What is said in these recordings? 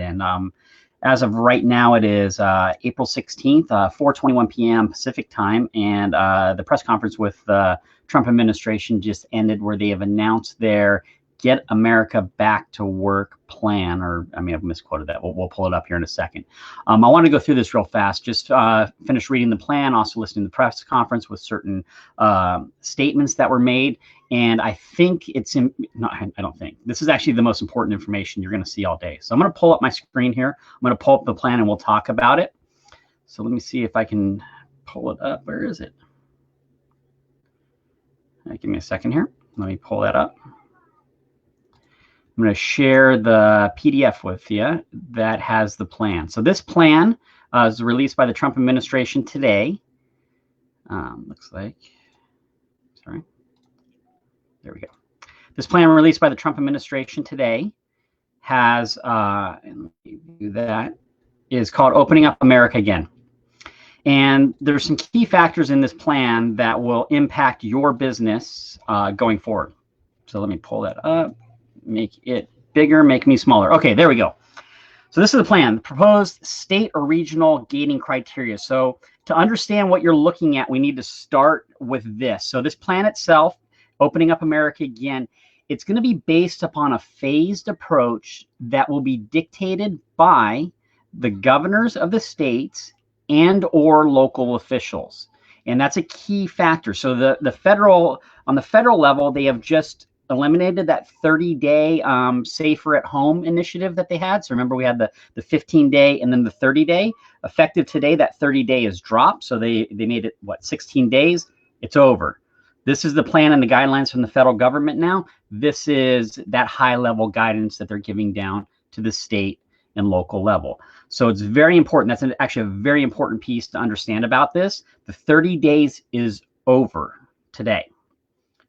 end. And as of right now, it is April 16th, 4:21 p.m. Pacific time, and the press conference with the Trump administration just ended, where they have announced their Get America Back to Work plan, or I mean, I've misquoted that. We'll pull it up here in a second. I want to go through this real fast. Just finish reading the plan, also listening to the press conference with certain statements that were made. And I think it's in, no, I don't think. This is actually the most important information you're going to see all day. So I'm going to pull up my screen here. I'm going to pull up the plan and we'll talk about it. So let me see if I can pull it up. Where is it? All right, give me a second here. Let me pull that up. I'm going to share the PDF with you that has the plan. So this plan is released by the Trump administration today. Looks like, sorry. There we go. This plan released by the Trump administration today has, and let me do that, is called Opening Up America Again. And there's some key factors in this plan that will impact your business going forward. So let me pull that up. Make it bigger, make me smaller. Okay, there we go. So this is the plan, proposed state or regional gating criteria. So to understand what you're looking at, we need to start with this. So this plan itself, Opening Up America Again, it's going to be based upon a phased approach that will be dictated by the governors of the states and or local officials. And that's a key factor. So on the federal level, they have just eliminated that 30-day safer at home initiative that they had. So remember, we had the 15-day and then the 30-day. Effective today, that 30-day is dropped. So they made it, what, 16 days? It's over. This is the plan and the guidelines from the federal government now. This is that high-level guidance that they're giving down to the state and local level. So it's very important. That's actually a very important piece to understand about this. The 30 days is over today,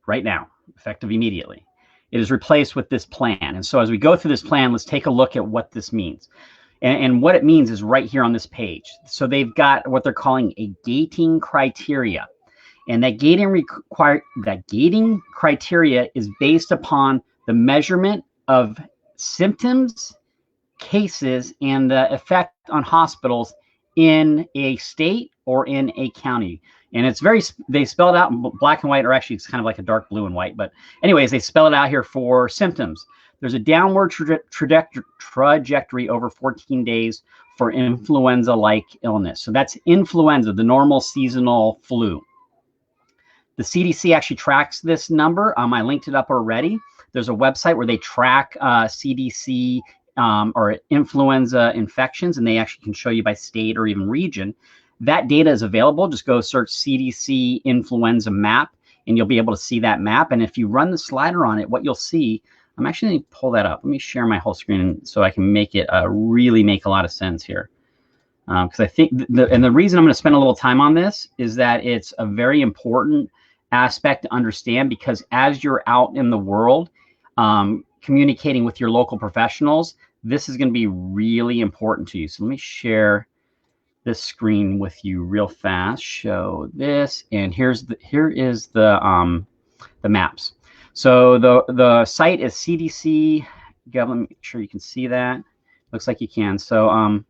right now, effective immediately. It is replaced with this plan. And so as we go through this plan, let's take a look at what this means. And what it means is right here on this page. So they've got what they're calling a gating criteria. And that gating criteria is based upon the measurement of symptoms, cases, and the effect on hospitals in a state or in a county. And it's they spell it out in black and white, or actually it's kind of like a dark blue and white. But anyways, they spell it out here for symptoms. There's a downward trajectory over 14 days for influenza-like illness. So that's influenza, the normal seasonal flu. The CDC actually tracks this number. I linked it up already. There's a website where they track CDC or influenza infections, and they actually can show you by state or even region. That data is available. Just go search CDC influenza map, and you'll be able to see that map. And if you run the slider on it, what you'll see, I'm actually going to pull that up. Let me share my whole screen so I can make it really make a lot of sense here. Because I think, the reason I'm going to spend a little time on this is that it's a very important aspect to understand, because as you're out in the world communicating with your local professionals, this is going to be really important to you. So let me share this screen with you real fast. Show this, and here is the maps. So the site is CDC. Let me make sure you can see that. Looks like you can. So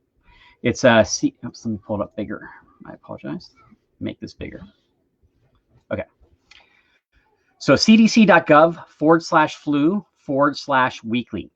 it's oops, let me pull it up bigger. I apologize. Make this bigger. Okay. So cdc.gov/flu/weekly.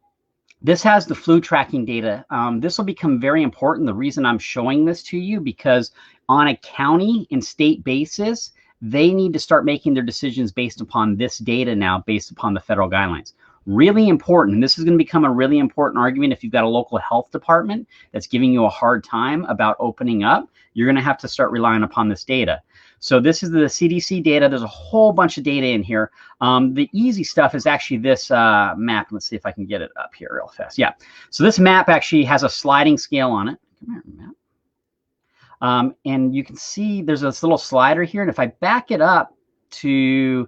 This has the flu tracking data. This will become very important. The reason I'm showing this to you, because on a county and state basis, they need to start making their decisions based upon this data now, based upon the federal guidelines. Really important. And this is going to become a really important argument if you've got a local health department that's giving you a hard time about opening up. You're going to have to start relying upon this data. So this is the CDC data. There's a whole bunch of data in here. The easy stuff is actually this map. Let's see if I can get it up here real fast. Yeah. So this map actually has a sliding scale on it. Come here, map. And you can see there's this little slider here. And if I back it up to,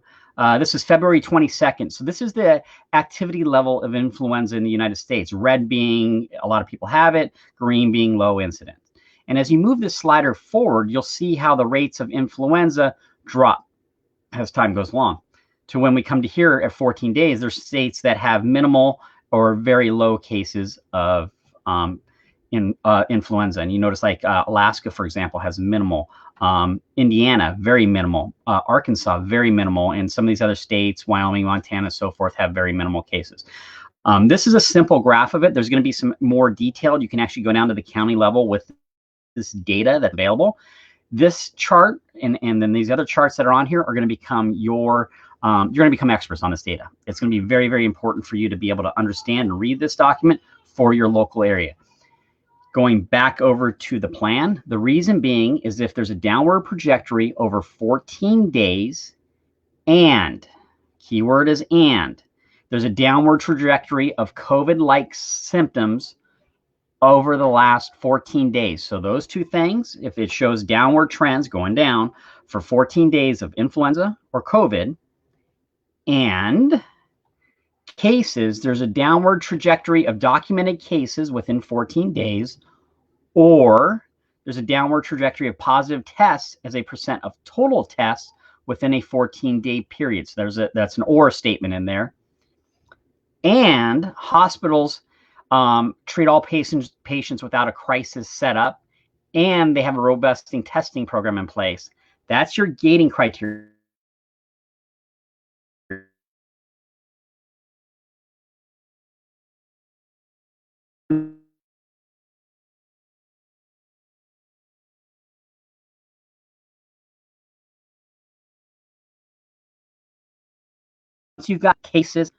this is February 22nd. So this is the activity level of influenza in the United States. Red being a lot of people have it, green being low incidence. And as you move this slider forward, you'll see how the rates of influenza drop as time goes along. To when we come to here at 14 days, there's states that have minimal or very low cases of in influenza. And you notice like Alaska, for example, has minimal. Indiana, very minimal. Arkansas, very minimal. And some of these other states, Wyoming, Montana, so forth, have very minimal cases. This is a simple graph of it. There's going to be some more detailed. You can actually go down to the county level with this data that's available. This chart and then these other charts that are on here are going to become your, you're going to become experts on this data. It's going to be very, very important for you to be able to understand and read this document for your local area. Going back over to the plan, the reason being is if there's a downward trajectory over 14 days and, keyword is and, there's a downward trajectory of COVID-like symptoms over the last 14 days. So those two things, if it shows downward trends going down for 14 days of influenza or COVID, and cases, there's a downward trajectory of documented cases within 14 days, or there's a downward trajectory of positive tests as a percent of total tests within a 14-day period. So that's an or statement in there. And hospitals treat all patients without a crisis set up, and they have a robust testing program in place. That's your gating criteria. Once you've got cases,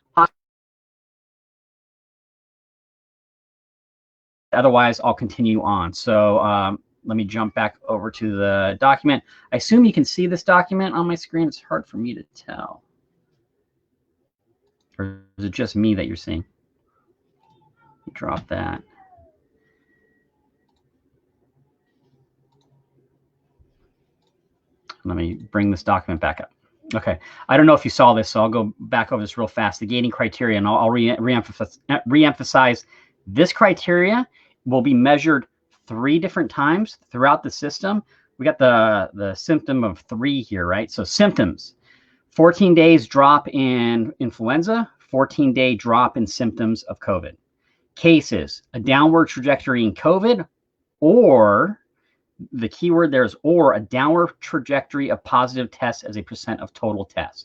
otherwise I'll continue on. So let me jump back over to the document. I assume you can see this document on my screen. It's hard for me to tell. Or is it just me that you're seeing? Drop that. Let me bring this document back up. Okay, I don't know if you saw this, so I'll go back over this real fast. The gating criteria, and I'll re-emphasize this criteria will be measured 3 different times throughout the system. We got the symptom of 3 here, right? So symptoms, 14 days drop in influenza, 14-day drop in symptoms of COVID. Cases, a downward trajectory in COVID, or the keyword there is or, a downward trajectory of positive tests as a percent of total tests.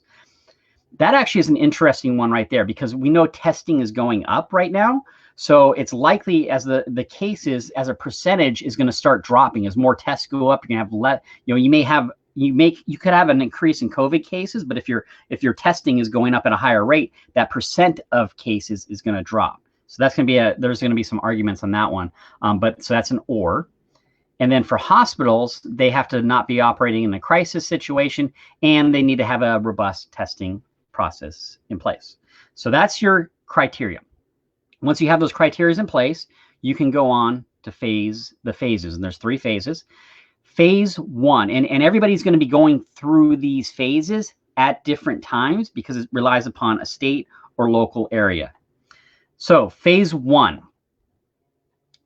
That actually is an interesting one right there, because we know testing is going up right now. So it's likely as the cases as a percentage is going to start dropping as more tests go up. You're going to have you could have an increase in COVID cases, but if your testing is going up at a higher rate, that percent of cases is going to drop. So that's going to be there's going to be some arguments on that one. But so that's an or. And then for hospitals, they have to not be operating in a crisis situation, and they need to have a robust testing process in place. So that's your criteria. Once you have those criteria in place, you can go on to the phases, and there's 3 phases. Phase 1, and everybody's going to be going through these phases at different times because it relies upon a state or local area. So phase 1.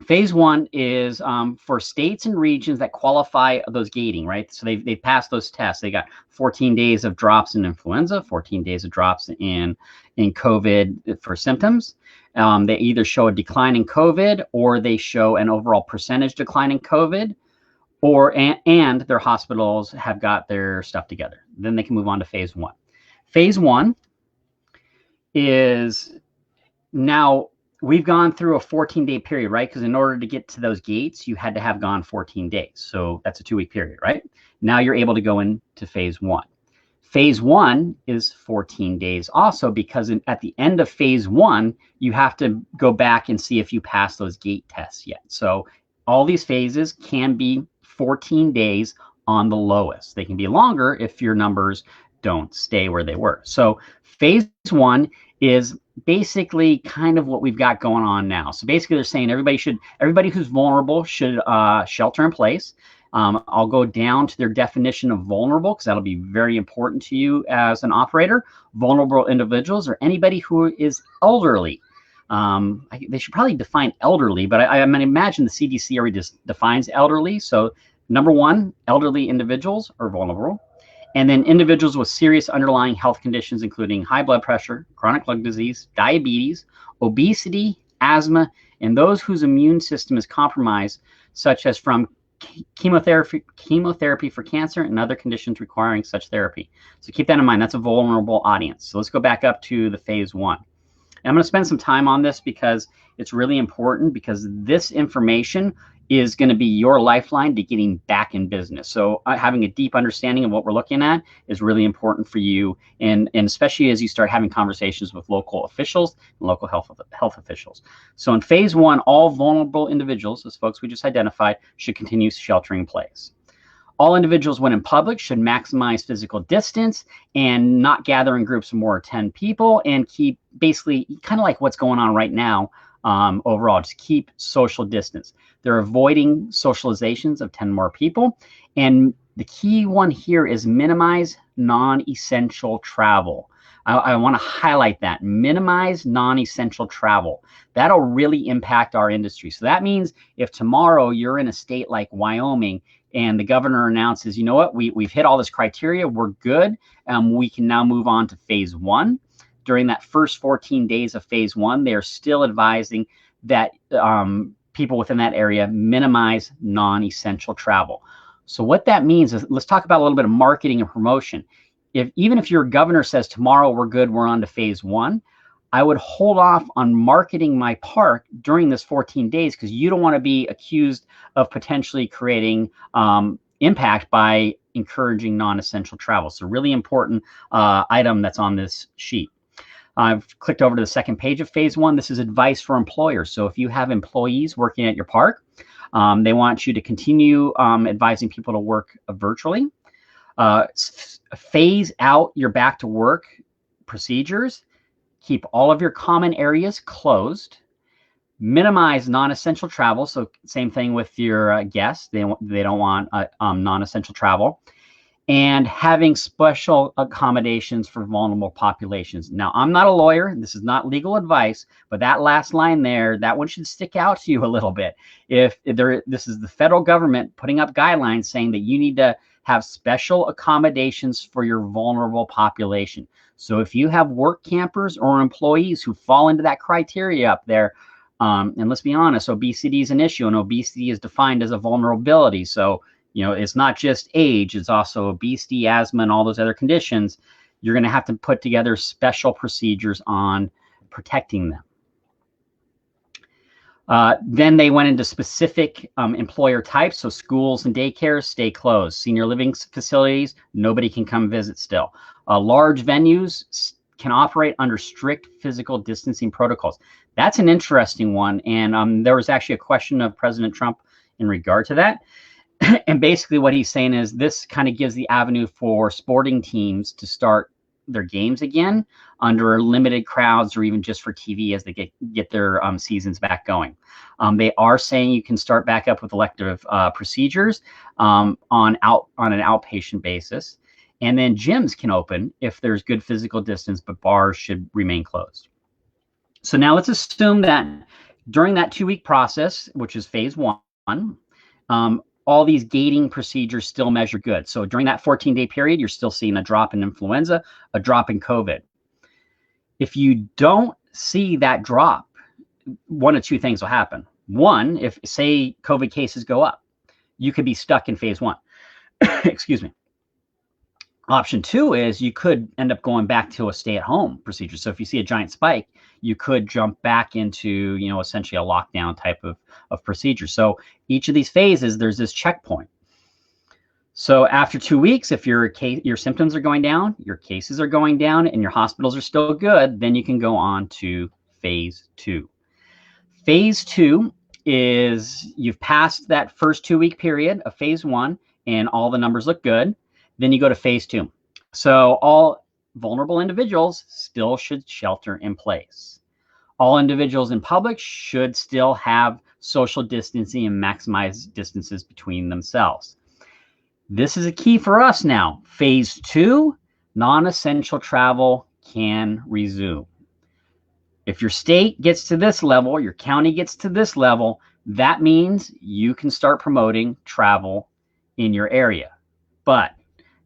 Phase 1 is for states and regions that qualify those gating, right? So they've passed those tests. They got 14 days of drops in influenza, 14 days of drops in COVID for symptoms. They either show a decline in COVID, or they show an overall percentage decline in COVID, or and their hospitals have got their stuff together. Then they can move on to phase 1. Phase 1 is now we've gone through a 14-day period, right? Because in order to get to those gates, you had to have gone 14 days. So that's a 2-week period, right? Now you're able to go into phase 1. Phase 1 is 14 days also, because at the end of phase 1, you have to go back and see if you pass those gate tests yet. So all these phases can be 14 days on the lowest. They can be longer if your numbers don't stay where they were. So phase 1 is basically kind of what we've got going on now. So basically they're saying everybody who's vulnerable should shelter in place. I'll go down to their definition of vulnerable, because that'll be very important to you as an operator. Vulnerable individuals are anybody who is elderly. They should probably define elderly, but I imagine the CDC already just defines elderly. So number 1, elderly individuals are vulnerable. And then individuals with serious underlying health conditions, including high blood pressure, chronic lung disease, diabetes, obesity, asthma, and those whose immune system is compromised, such as from chemotherapy for cancer and other conditions requiring such therapy. So keep that in mind. That's a vulnerable audience. So let's go back up to the phase 1. And I'm going to spend some time on this because it's really important, because this information is going to be your lifeline to getting back in business. So having a deep understanding of what we're looking at is really important for you, and especially as you start having conversations with local officials and local health officials. So in phase 1, all vulnerable individuals, those folks we just identified, should continue sheltering in place. All individuals when in public should maximize physical distance and not gather in groups of more than 10 people, and keep basically kind of like what's going on right now. Overall, just keep social distance. They're avoiding socializations of 10 more people. And the key one here is minimize non-essential travel. I want to highlight that. Minimize non-essential travel. That'll really impact our industry. So that means if tomorrow you're in a state like Wyoming and the governor announces, you know what, we've hit all this criteria, we're good, we can now move on to phase 1. During that first 14 days of phase 1, they're still advising that people within that area minimize non-essential travel. So what that means is, let's talk about a little bit of marketing and promotion. Even if your governor says tomorrow we're good, we're on to phase 1, I would hold off on marketing my park during this 14 days, because you don't want to be accused of potentially creating impact by encouraging non-essential travel. So really important item that's on this sheet. I've clicked over to the second page of phase 1. This is advice for employers. So if you have employees working at your park, they want you to continue advising people to work virtually. Phase out your back to work procedures. Keep all of your common areas closed. Minimize non-essential travel. So same thing with your guests. They don't want non-essential travel. And having special accommodations for vulnerable populations. Now, I'm not a lawyer. This is not legal advice, but that last line there, that one should stick out to you a little bit. This is the federal government putting up guidelines saying that you need to have special accommodations for your vulnerable population. So if you have work campers or employees who fall into that criteria up there, and let's be honest, obesity is an issue, and obesity is defined as a vulnerability. So it's not just age, it's also obesity, asthma, and all those other conditions. You're going to have to put together special procedures on protecting them. Then they went into specific employer types. So schools and daycares stay closed. Senior living facilities, nobody can come visit still. Large venues can operate under strict physical distancing protocols. That's an interesting one. And there was actually a question of President Trump in regard to that. And basically what he's saying is this kind of gives the avenue for sporting teams to start their games again under limited crowds, or even just for TV as they get their seasons back going. They are saying you can start back up with elective procedures on an outpatient basis. And then gyms can open if there's good physical distance, but bars should remain closed. So now let's assume that during that 2-week process, which is phase 1, all these gating procedures still measure good. So during that 14-day period, you're still seeing a drop in influenza, a drop in COVID. If you don't see that drop, one of two things will happen. One, if say COVID cases go up, you could be stuck in phase 1. Excuse me. Option 2 is you could end up going back to a stay-at-home procedure. So if you see a giant spike, you could jump back into, essentially a lockdown type of procedure. So each of these phases, there's this checkpoint. So after 2 weeks, if your symptoms are going down, your cases are going down, and your hospitals are still good, then you can go on to phase 2. Phase 2 is you've passed that first 2-week period of phase 1, and all the numbers look good. Then you go to phase 2. So all vulnerable individuals still should shelter in place. All individuals in public should still have social distancing and maximize distances between themselves. This is a key for us now. Phase 2, non-essential travel can resume. If your state gets to this level, your county gets to this level, that means you can start promoting travel in your area. But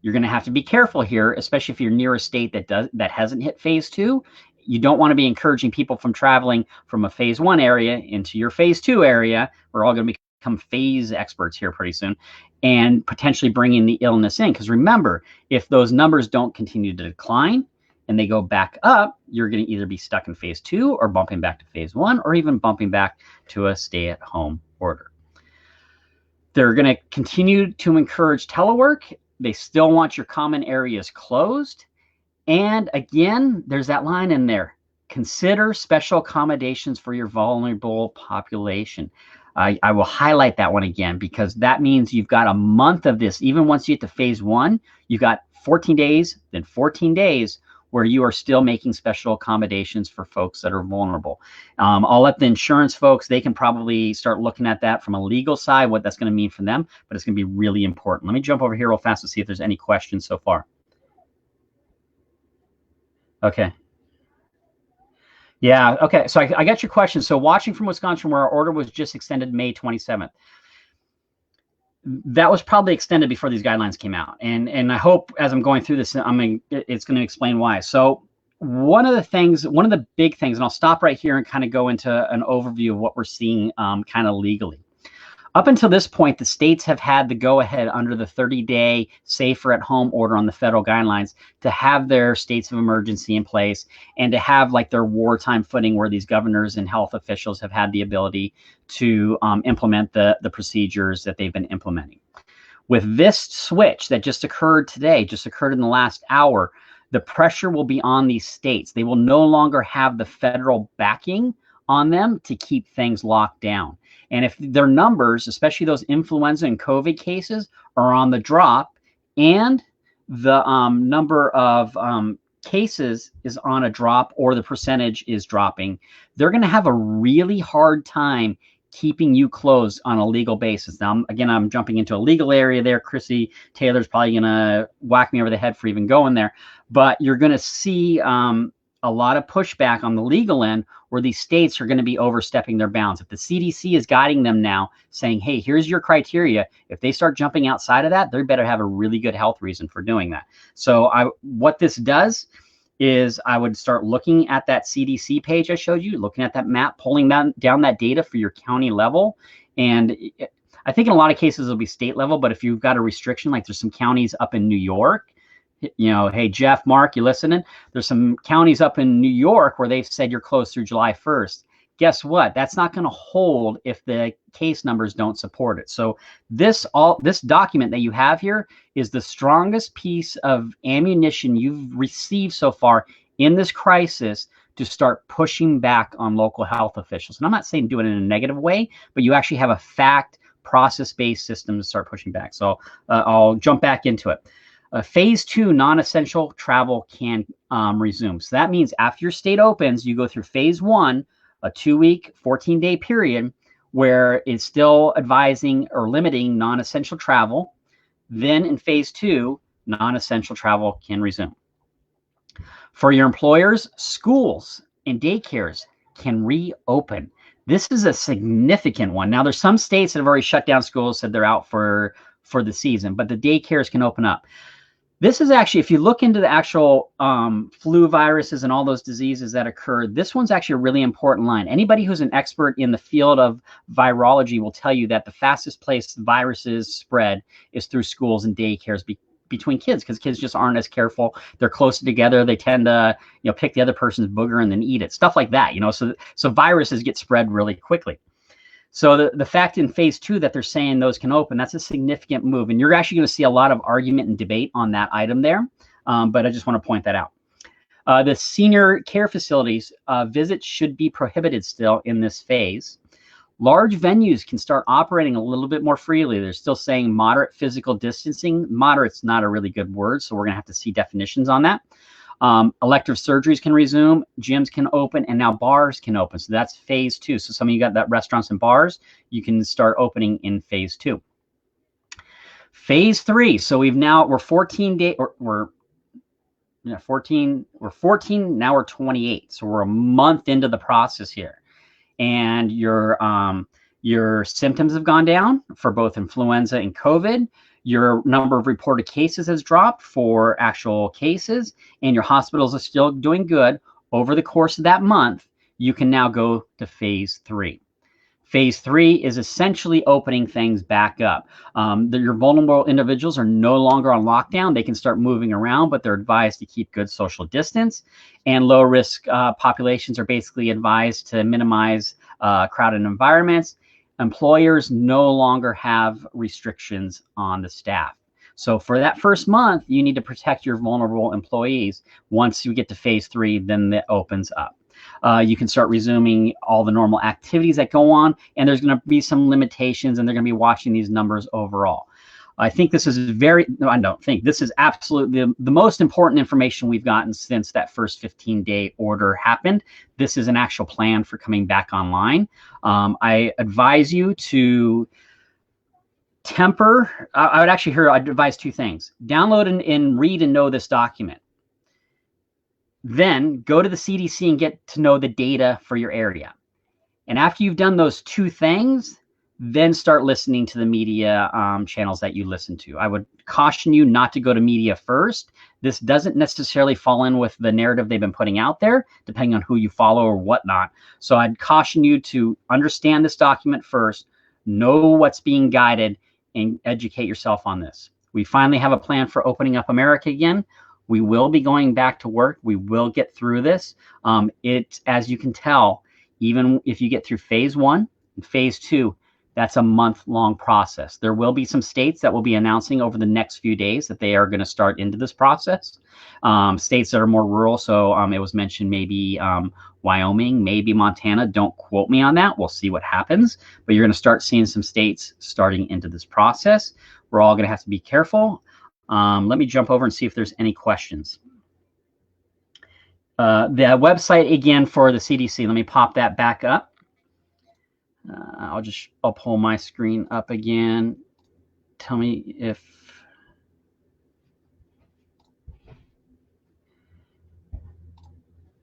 you're going to have to be careful here, especially if you're near a state that hasn't hit phase 2. you don't want to be encouraging people from traveling from a phase 1 area into your phase 2 area. We're all going to become phase experts here pretty soon, and potentially bringing the illness in. Because remember, if those numbers don't continue to decline and they go back up, you're going to either be stuck in phase 2 or bumping back to phase 1, or even bumping back to a stay-at-home order. They're going to continue to encourage telework. They still want your common areas closed. And again, there's that line in there. Consider special accommodations for your vulnerable population. I will highlight that one again, because that means you've got a month of this. Even once you get to phase 1, you've got 14 days, then 14 days where you are still making special accommodations for folks that are vulnerable. I'll let the insurance folks, they can probably start looking at that from a legal side, what that's going to mean for them, but it's going to be really important. Let me jump over here real fast to see if there's any questions so far. Okay. Yeah, okay, so I got your question. So watching from Wisconsin, where our order was just extended May 27th. That was probably extended before these guidelines came out. And I hope as I'm going through this, it's going to explain why. So one of the big things, and I'll stop right here and kind of go into an overview of what we're seeing kind of legally. Up until this point, the states have had the go-ahead under the 30-day safer at home order on the federal guidelines to have their states of emergency in place and to have like their wartime footing, where these governors and health officials have had the ability to implement the procedures that they've been implementing. With this switch that just occurred today, just occurred in the last hour, the pressure will be on these states. They will no longer have the federal backing on them to keep things locked down. And if their numbers, especially those influenza and COVID cases, are on the drop, and the number of cases is on a drop, or the percentage is dropping, they're going to have a really hard time keeping you closed on a legal basis. Now, again, I'm jumping into a legal area there. Chrissy Taylor's probably going to whack me over the head for even going there. But you're going to see a lot of pushback on the legal end, where these states are going to be overstepping their bounds. If the CDC is guiding them now, saying, hey, here's your criteria, if they start jumping outside of that, they better have a really good health reason for doing that. So what this does is I would start looking at that CDC page I showed you, looking at that map, pulling down that data for your county level. And I think in a lot of cases it'll be state level, but if you've got a restriction, like there's some counties up in New York, hey, Jeff, Mark, you listening? There's some counties up in New York where they've said you're closed through July 1st. Guess what? That's not going to hold if the case numbers don't support it. So this document that you have here is the strongest piece of ammunition you've received so far in this crisis to start pushing back on local health officials. And I'm not saying do it in a negative way, but you actually have a fact process-based system to start pushing back. So I'll jump back into it. Phase 2, non-essential travel can resume. So that means after your state opens, you go through phase 1, a 2-week, 14-day period where it's still advising or limiting non-essential travel. Then in phase 2, non-essential travel can resume. For your employers, schools and daycares can reopen. This is a significant one. Now, there's some states that have already shut down schools, said they're out for the season, but the daycares can open up. This is actually, if you look into the actual flu viruses and all those diseases that occur, this one's actually a really important line. Anybody who's an expert in the field of virology will tell you that the fastest place viruses spread is through schools and daycares between kids, because kids just aren't as careful. They're closer together. They tend to, pick the other person's booger and then eat it, stuff like that. So viruses get spread really quickly. So the fact in phase 2 that they're saying those can open, that's a significant move. And you're actually going to see a lot of argument and debate on that item there. But I just want to point that out. The senior care facilities visits should be prohibited still in this phase. Large venues can start operating a little bit more freely. They're still saying moderate physical distancing. Moderate's not a really good word, so we're going to have to see definitions on that. Elective surgeries can resume, gyms can open, and now bars can open. So that's phase 2. So some of you got that restaurants and bars, you can start opening in phase 2. Phase 3. So we're 14 days, we're 14, now we're 28. So we're a month into the process here. And your symptoms have gone down for both influenza and COVID. Your number of reported cases has dropped for actual cases, and your hospitals are still doing good. over the course of that month, you can now go to phase 3. Phase 3 is essentially opening things back up. Your vulnerable individuals are no longer on lockdown. They can start moving around, but they're advised to keep good social distance. And low-risk populations are basically advised to minimize crowded environments. Employers no longer have restrictions on the staff. So for that first month, you need to protect your vulnerable employees. Once you get to phase 3, then it opens up. You can start resuming all the normal activities that go on, and there's going to be some limitations, and they're going to be watching these numbers overall. I think this is this is absolutely the most important information we've gotten since that first 15-day order happened. This is an actual plan for coming back online. I advise you to temper. I'd advise 2 things. Download and read and know this document. Then go to the CDC and get to know the data for your area. And after you've done those 2 things, then start listening to the media channels that you listen to. I would caution you not to go to media first. This doesn't necessarily fall in with the narrative they've been putting out there, depending on who you follow or whatnot. So I'd caution you to understand this document first, know what's being guided, and educate yourself on this. We finally have a plan for opening up America again. We will be going back to work. We will get through this. As you can tell, even if you get through phase 1 and phase 2, that's a month-long process. There will be some states that will be announcing over the next few days that they are going to start into this process. States that are more rural. So it was mentioned maybe Wyoming, maybe Montana. Don't quote me on that. We'll see what happens. But you're going to start seeing some states starting into this process. We're all going to have to be careful. Let me jump over and see if there's any questions. The website again for the CDC, let me pop that back up. I'll pull my screen up again. Tell me if,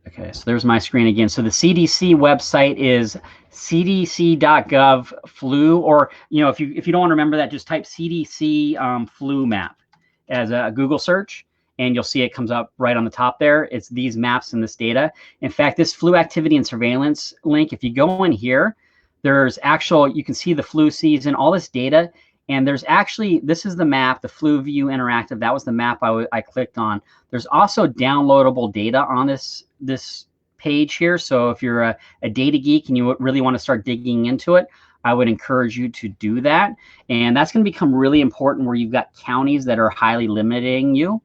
okay, so there's my screen again. So the CDC website is cdc.gov flu, or, if you don't want to remember that, just type CDC flu map as a Google search, and you'll see it comes up right on the top there. It's these maps and this data. In fact, this flu activity and surveillance link, if you go in here, there's you can see the flu season, all this data, and there's actually, this is the map, the Flu View Interactive. That was the map I clicked on. There's also downloadable data on this page here. So if you're a data geek and you really want to start digging into it, I would encourage you to do that. And that's going to become really important where you've got counties that are highly limiting you.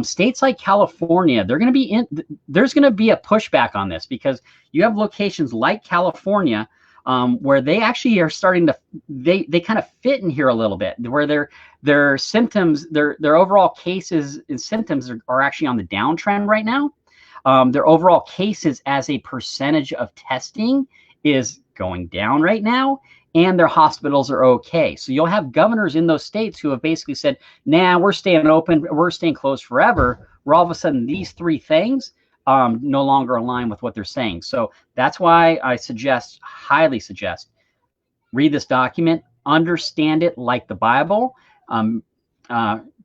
States like California, there's going to be a pushback on this, because you have locations like California where they actually are starting to, they kind of fit in here a little bit, where their symptoms, their overall cases and symptoms are actually on the downtrend right now. Their overall cases as a percentage of testing is going down right now, and their hospitals are okay. So you'll have governors in those states who have basically said, nah, we're staying open, we're staying closed forever, where all of a sudden these 3 things no longer align with what they're saying. So that's why I highly suggest, read this document, understand it like the Bible,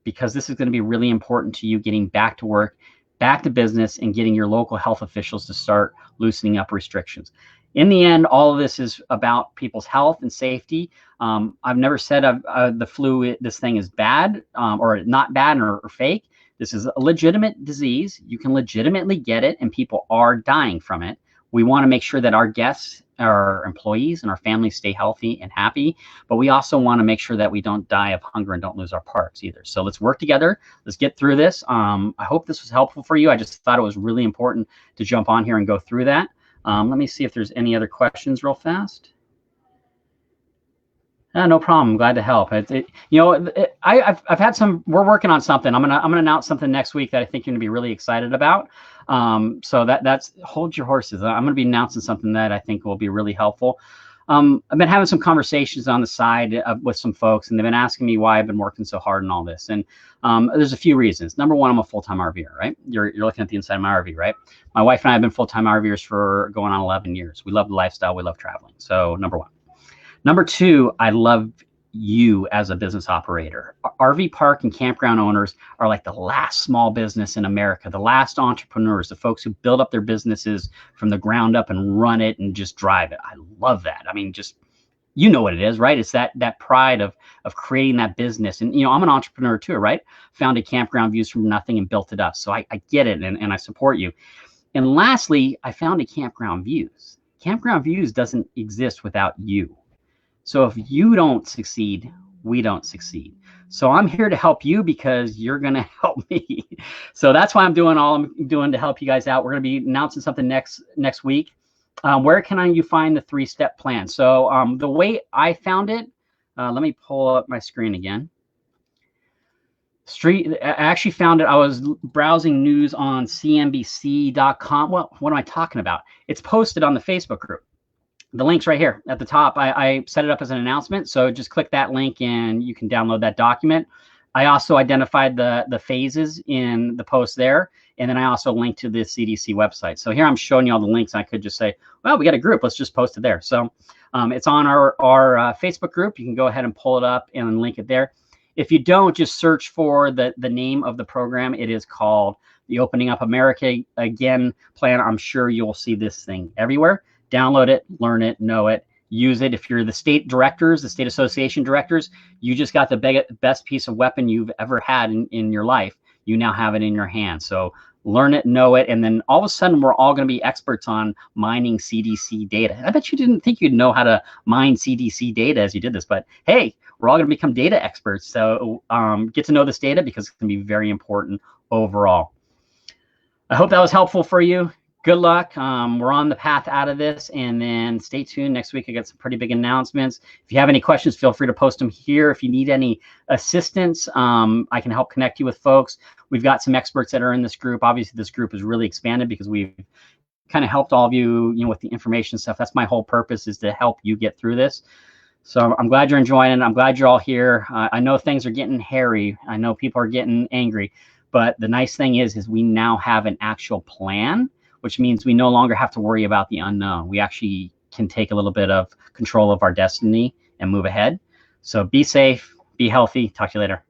because this is going to be really important to you getting back to work, back to business, and getting your local health officials to start loosening up restrictions. In the end, all of this is about people's health and safety. I've never said the flu, this thing is bad or not bad or fake. This is a legitimate disease. You can legitimately get it, and people are dying from it. We want to make sure that our guests, our employees, and our families stay healthy and happy, but we also want to make sure that we don't die of hunger and don't lose our parks either. So let's work together. Let's get through this. I hope this was helpful for you. I just thought it was really important to jump on here and go through that. Let me see if there's any other questions real fast. No problem. I'm glad to help. I've had some. We're working on something. I'm gonna announce something next week that I think you're gonna be really excited about. So that's hold your horses. I'm gonna be announcing something that I think will be really helpful. I've been having some conversations on the side with some folks, and they've been asking me why I've been working so hard and all this. And there's a few reasons. Number one, I'm a full-time RVer, right? You're looking at the inside of my RV, right? My wife and I have been full-time RVers for going on 11 years. We love the lifestyle. We love traveling. So number one. Number two, I love you as a business operator. RV park and campground owners are like the last small business in America, the last entrepreneurs, the folks who build up their businesses from the ground up and run it and just drive it. I love that. I mean, just, you know what it is, right? It's that pride of creating that business. And, I'm an entrepreneur too, right? Founded Campground Views from nothing and built it up. So I get it, and I support you. And lastly, I founded Campground Views. Campground Views doesn't exist without you. So if you don't succeed, we don't succeed. So I'm here to help you because you're going to help me. So that's why I'm doing all I'm doing to help you guys out. We're going to be announcing something next week. Where can you find the 3-step plan? So the way I found it, let me pull up my screen again. I actually found it. I was browsing news on cnbc.com. Well, what am I talking about? It's posted on the Facebook group. The link's right here at the top. I set it up as an announcement. So just click that link and you can download that document. I also identified the phases in the post there. And then I also linked to the CDC website. So here I'm showing you all the links. I could just say, well, we got a group. Let's just post it there. So it's on our Facebook group. You can go ahead and pull it up and link it there. If you don't, just search for the name of the program. It is called the Opening Up America Again plan. I'm sure you'll see this thing everywhere. Download it, learn it, know it, use it. If you're the state directors, the state association directors, you just got the best piece of weapon you've ever had in your life. You now have it in your hand. So learn it, know it, and then all of a sudden we're all going to be experts on mining CDC data. I bet you didn't think you'd know how to mine CDC data as you did this, but hey, we're all going to become data experts. So get to know this data because it's going to be very important overall. I hope that was helpful for you. Good luck. We're on the path out of this, and then stay tuned. Next week, I got some pretty big announcements. If you have any questions, feel free to post them here. If you need any assistance, I can help connect you with folks. We've got some experts that are in this group. Obviously, this group is really expanded because we've kind of helped all of you, with the information stuff. That's my whole purpose, is to help you get through this. So I'm glad you're enjoying it. I'm glad you're all here. I know things are getting hairy. I know people are getting angry, but the nice thing is we now have an actual plan, which means we no longer have to worry about the unknown. We actually can take a little bit of control of our destiny and move ahead. So be safe, be healthy. Talk to you later.